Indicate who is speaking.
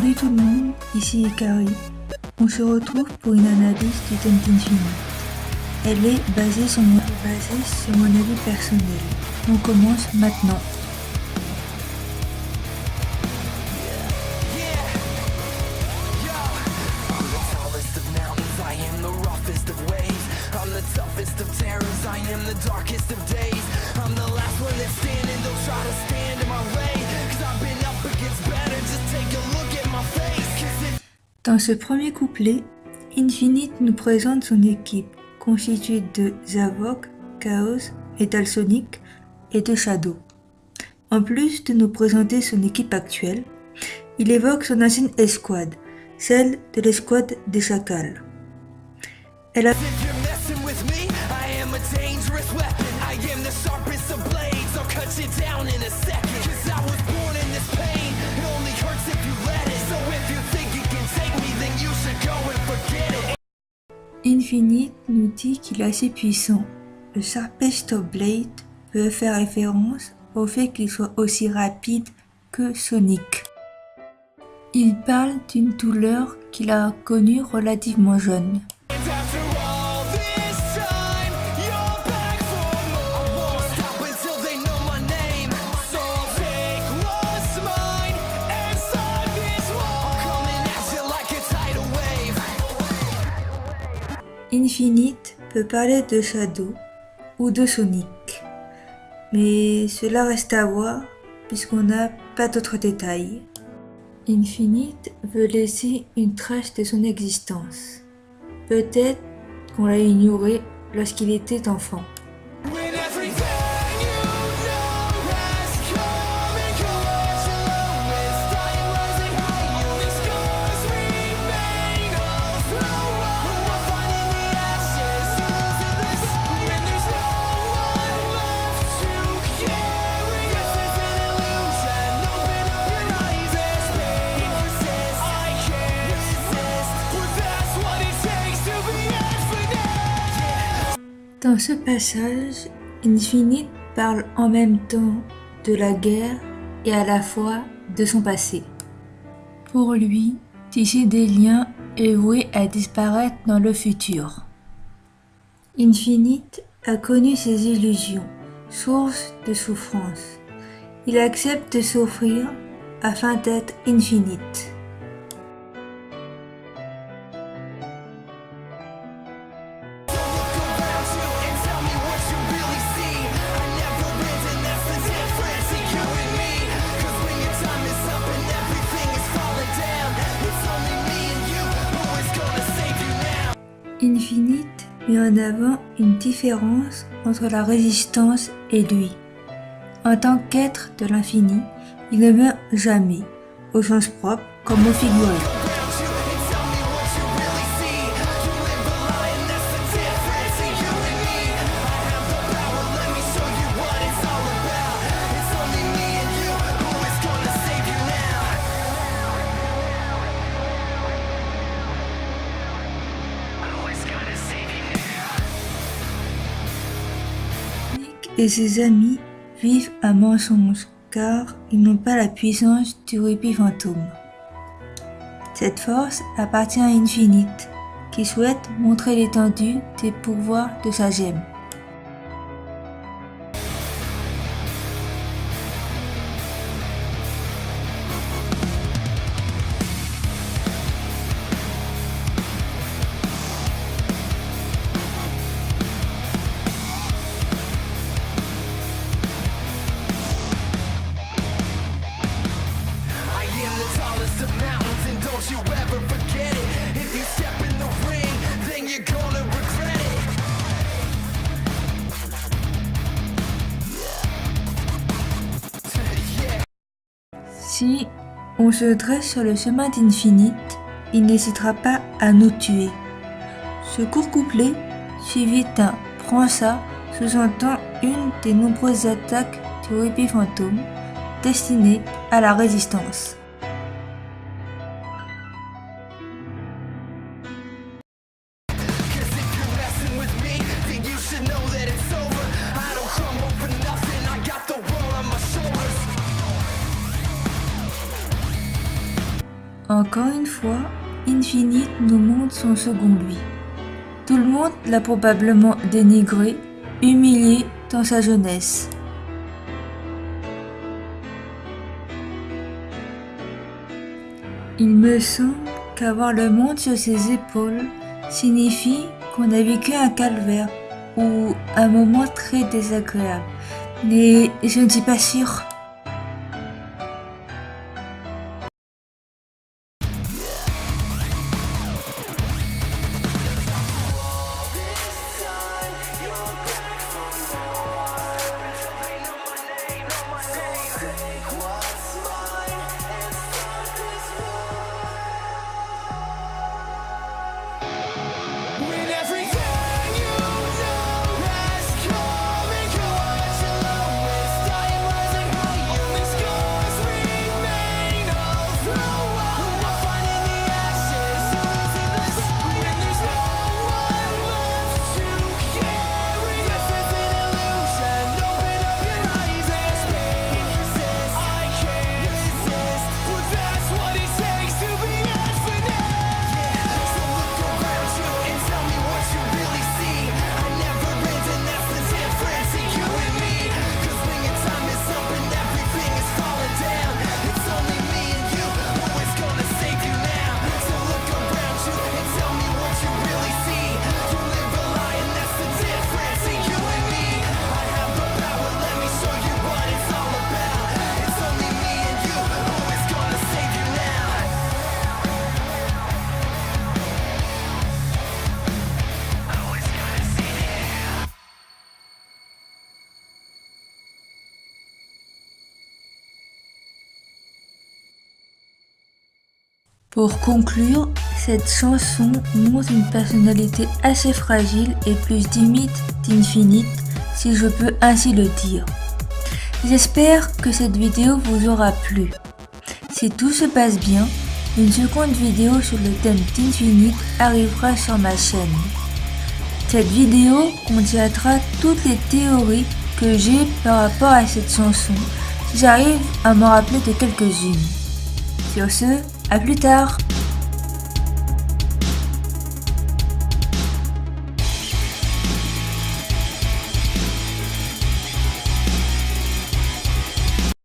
Speaker 1: Salut tout le monde, ici Ikari. On se retrouve pour une analyse du thème d'Infinite. Elle est basée sur mon avis personnel. On commence maintenant. Dans ce premier couplet, Infinite nous présente son équipe, constituée de Zavok, Chaos, Metal Sonic et de Shadow. En plus de nous présenter son équipe actuelle, il évoque son ancienne escouade, celle de l'escouade des Chacals. Elle a Infinite nous dit qu'il est assez puissant. Le Sharpest of Blade peut faire référence au fait qu'il soit aussi rapide que Sonic. Il parle d'une douleur qu'il a connue relativement jeune. Infinite peut parler de Shadow ou de Sonic, mais cela reste à voir puisqu'on n'a pas d'autres détails. Infinite veut laisser une trace de son existence. Peut-être qu'on l'a ignoré lorsqu'il était enfant. Dans ce passage, Infinite parle en même temps de la guerre et à la fois de son passé. Pour lui, tisser des liens est voué à disparaître dans le futur. Infinite a connu ses illusions, source de souffrance. Il accepte de souffrir afin d'être Infinite. Infinite met en avant une différence entre la résistance et lui. En tant qu'être de l'infini, il ne meurt jamais, au sens propre comme au figuré. Et ses amis vivent un mensonge car ils n'ont pas la puissance du rubis fantôme. Cette force appartient à Infinite qui souhaite montrer l'étendue des pouvoirs de sa gemme. Si on se dresse sur le chemin d'Infinite, il n'hésitera pas à nous tuer. Ce court couplet, suivi d'un « prends ça », sous-entend une des nombreuses attaques du rubis fantôme destinées à la résistance. Encore une fois, Infinite nous montre son second lui. Tout le monde l'a probablement dénigré, humilié dans sa jeunesse. Il me semble qu'avoir le monde sur ses épaules signifie qu'on a vécu un calvaire ou un moment très désagréable. Mais je ne suis pas sûre. Pour conclure, cette chanson montre une personnalité assez fragile et plus timide d'Infinite, si je peux ainsi le dire. J'espère que cette vidéo vous aura plu. Si tout se passe bien, une seconde vidéo sur le thème d'Infinite arrivera sur ma chaîne. Cette vidéo contiendra toutes les théories que j'ai par rapport à cette chanson. J'arrive à m'en rappeler de quelques-unes. Sur ce, à plus tard!